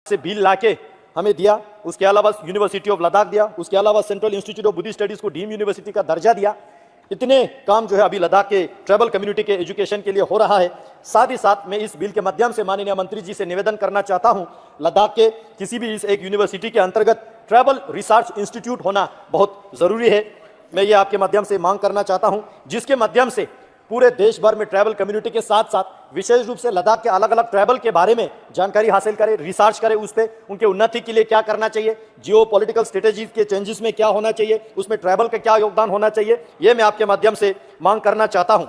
से बिल लाके हमें दिया, उसके अलावा यूनिवर्सिटी ऑफ लद्दाख दिया, उसके अलावा central institute of Buddhist studies को डीम यूनिवर्सिटी का दर्जा दिया। इतने काम जो है अभी लद्दाख के ट्राइबल कम्युनिटी के एजुकेशन के लिए हो रहा है। साथ ही साथ मैं इस बिल के माध्यम से माननीय मंत्री जी से निवेदन करना चाहता हूं, लद्दाख के किसी भी इस एक यूनिवर्सिटी के अंतर्गत ट्राइबल रिसर्च इंस्टीट्यूट होना बहुत जरूरी है। मैं ये आपके माध्यम से मांग करना चाहता हूं, जिसके माध्यम से पूरे देश भर में ट्राइबल कम्युनिटी के साथ साथ विशेष रूप से लद्दाख के अलग अलग ट्राइबल के बारे में जानकारी हासिल करें, रिसर्च करें, उस पर उनके उन्नति के लिए क्या करना चाहिए, जियो पॉलिटिकल स्ट्रेटेजीज के चेंजेस में क्या होना चाहिए, उसमें ट्राइबल का क्या योगदान होना चाहिए, ये मैं आपके माध्यम से मांग करना चाहता हूं।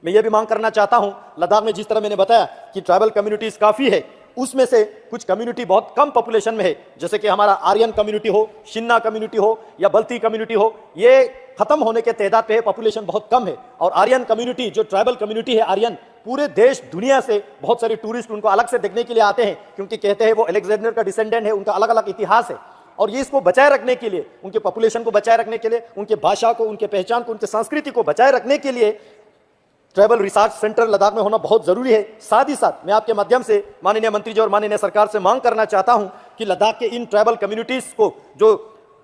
मैं ये भी मांग करना चाहता हूं, लद्दाख में जिस तरह मैंने बताया कि ट्राइबल कम्युनिटीज काफी है, उसमें से कुछ कम्युनिटी बहुत कम पॉपुलेशन में है, जैसे कि हमारा आर्यन कम्युनिटी हो, शिन्ना कम्युनिटी हो या बल्ती कम्युनिटी हो, ये खत्म होने के तादाद पे है, पॉपुलेशन बहुत कम है। और आर्यन कम्युनिटी जो ट्राइबल कम्युनिटी है आर्यन, पूरे देश दुनिया से बहुत सारे टूरिस्ट उनको अलग से देखने के लिए आते हैं, क्योंकि कहते हैं वो अलेक्जेंडर का डिसेंडेंट है, उनका अलग अलग इतिहास है। और ये इसको बचाए रखने के लिए, उनके पॉपुलेशन को बचाए रखने के लिए, उनके भाषा को, उनके पहचान को, उनकी संस्कृति को बचाए रखने के लिए ट्राइबल रिसर्च सेंटर लद्दाख में होना बहुत जरूरी है। साथ ही साथ मैं आपके माध्यम से माननीय मंत्री जी और माननीय सरकार से मांग करना चाहता हूं कि लद्दाख के इन ट्राइबल कम्युनिटीज को जो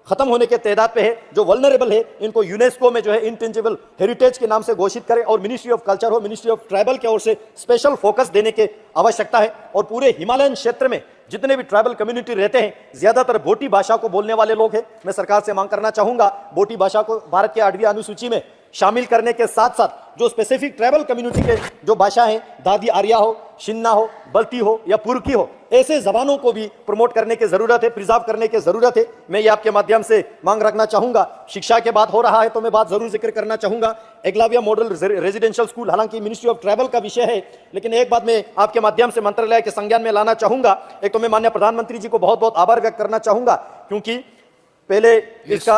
खत्म होने के तादाद पे है, जो वल्नरेबल है, इनको यूनेस्को में जो है इंटेंजिबल हेरिटेज के नाम से घोषित करें और मिनिस्ट्री ऑफ कल्चर हो, मिनिस्ट्री ऑफ ट्राइबल की ओर से स्पेशल फोकस देने की आवश्यकता है। और पूरे हिमालयन क्षेत्र में जितने भी ट्राइबल कम्युनिटी रहते हैं, ज्यादातर बोटी भाषा को बोलने वाले लोग हैं। मैं सरकार से मांग करना चाहूंगा बोटी भाषा को भारत की 8वीं अनुसूची में शामिल करने के साथ साथ जो स्पेसिफिक ट्राइबल कम्युनिटी के जो भाषा है, दादी आर्या हो, शिन्ना हो, बल्ती हो या पुरखी हो, ऐसे जबानों को भी प्रमोट करने की जरूरत है, प्रिजर्व करने की जरूरत है। मैं ये आपके माध्यम से मांग रखना चाहूंगा। शिक्षा के बात हो रहा है तो मैं बात जरूर जिक्र करना चाहूंगा, एकलव्य मॉडल रेजिडेंशियल स्कूल, हालांकि मिनिस्ट्री ऑफ ट्राइबल का विषय है, लेकिन एक बात मैं आपके माध्यम से मंत्रालय के संज्ञान में लाना चाहूंगा। एक तो मैं माननीय प्रधानमंत्री जी को बहुत बहुत आभार व्यक्त करना चाहूंगा, क्योंकि पहले इसका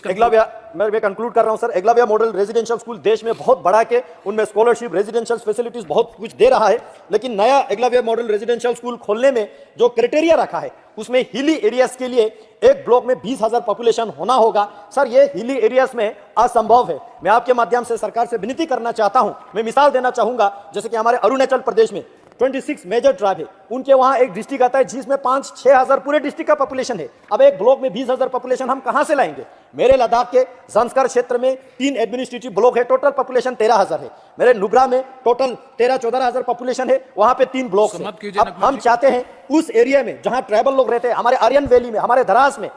एकलव्य, मैं कंक्लूड कर रहा हूं sir, Eklavya model residential school देश में बहुत बड़ा के, उनमें स्कॉलरशिप, रेजिडेंशियल फैसिलिटीज बहुत कुछ दे रहा है, लेकिन नया एकलव्य मॉडल रेजिडेंशियल स्कूल खोलने में जो क्राइटेरिया रखा है, उसमें हिली एरियाज के लिए एक ब्लॉक में 20,000 पॉपुलेशन होना होगा। सर ये हिली एरियाज में असंभव है। मैं आपके माध्यम से सरकार से विनती करना चाहता हूं, मैं मिसाल देना चाहूंगा, जैसे कि हमारे अरुणाचल प्रदेश में 26 मेजर ट्राइब है, उनके वहां एक डिस्ट्रिक्ट आता है जिसमें 5-6 हजार पूरे डिस्ट्रिक्ट का पॉपुलेशन है। अब एक ब्लॉक में 20,000 पॉपुलेशन हम कहां से लाएंगे? मेरे लद्दाख के संस्कार क्षेत्र में 3 एडमिनिस्ट्रेटिव ब्लॉक है, टोटल पॉपुलेशन 13,000 है। मेरे नुब्रा में टोटल 13-14 हजार पॉपुलेशन है, वहां पे 3 ब्लॉक है। अब हम चाहते हैं उस एरिया में जहां ट्राइबल लोग रहते हैं, हमारे आर्यन वैली में, हमारे द्रास में,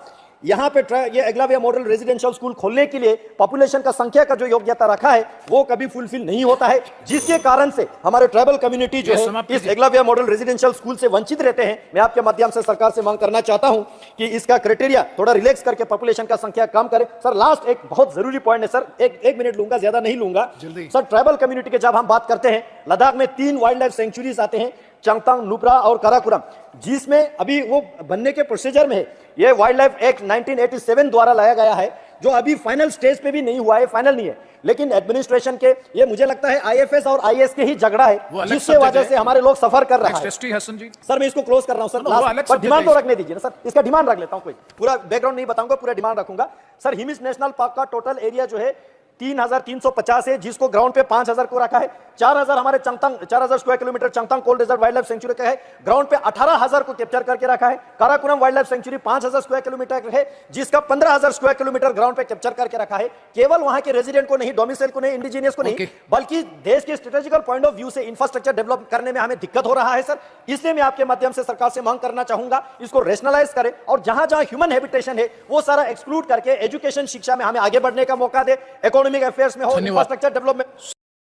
यहाँ पे ये एकलव्य मॉडल रेजिडेंशियल स्कूल खोलने के लिए पॉपुलेशन का संख्या का जो योग्यता रखा है वो कभी फुलफिल नहीं होता है, जिसके कारण से हमारे ट्राइबल कम्युनिटी जो है इस एकलव्य मॉडल रेजिडेंशियल स्कूल से वंचित रहते हैं। मैं आपके माध्यम से सरकार से मांग करना चाहता हूं कि इसका क्राइटेरिया थोड़ा रिलैक्स करके पॉपुलेशन का संख्या कम करे। सर लास्ट एक बहुत जरूरी पॉइंट है सर, एक मिनट लूंगा, ज्यादा नहीं लूंगा सर। ट्राइबल कम्युनिटी के जब हम बात करते हैं, लद्दाख में 3 वाइल्ड लाइफ सेंचुरीज आते हैं, चंगतांग, नुब्रा और काराकोरम, जिसमें अभी वो बनने के प्रोसीजर में है। ये वाइल्ड लाइफ एक्ट 1987 द्वारा लाया गया है, जो अभी फाइनल स्टेज पे भी नहीं हुआ है, फाइनल नहीं है, लेकिन एडमिनिस्ट्रेशन के, ये मुझे लगता है आईएफएस और आईएएस के ही झगड़ा है, जिसके वजह से हमारे लोग सफर कर रहे हैं। सर मैं इसको क्लोज कर रहा हूं सर, पर डिमांड तो रखने दीजिए ना सर, इसका डिमांड रख लेता हूं, कोई पूरा बैकग्राउंड नहीं बताऊंगा, पूरा डिमांड रखूंगा। सर हिमिस नेशनल पार्क का टोटल एरिया जो है 3,350 है, जिसको ग्राउंड पे 5,000 को रखा है। 4,000 हमारे Changthang, 4,000 square kilometre Changthang cold desert wild life sanctuary का है, ग्राउंड पे 18,000 को कैप्चर करके रखा है। Karakoram wild life century 5,000 square kilometre है, जिसका 15,000 स्क्वायर किलोमीटर ग्राउंड पे कैप्चर करके रखा है। केवल वहां के रेजिडेंट को नहीं, डोमिसाइल को नहीं, इंडिजिनियस को नहीं, बल्कि देश के स्ट्रेटेजिकल पॉइंट ऑफ व्यू से इंफ्रास्ट्रक्चर डेवलप करने में हमें दिक्कत हो रहा है सर। इसलिए मैं आपके माध्यम से सरकार से मांग करना चाहूंगा, इसको रेशनलाइज करें और जहां जहां ह्यूमन हैबिटेशन है वो सारा एक्सक्लूड करके एजुकेशन, शिक्षा में हमें आगे बढ़ने का मौका दे, इकोनॉमिक अफेयर्स में हो, इंफ्रास्ट्रक्चर डेवलपमेंट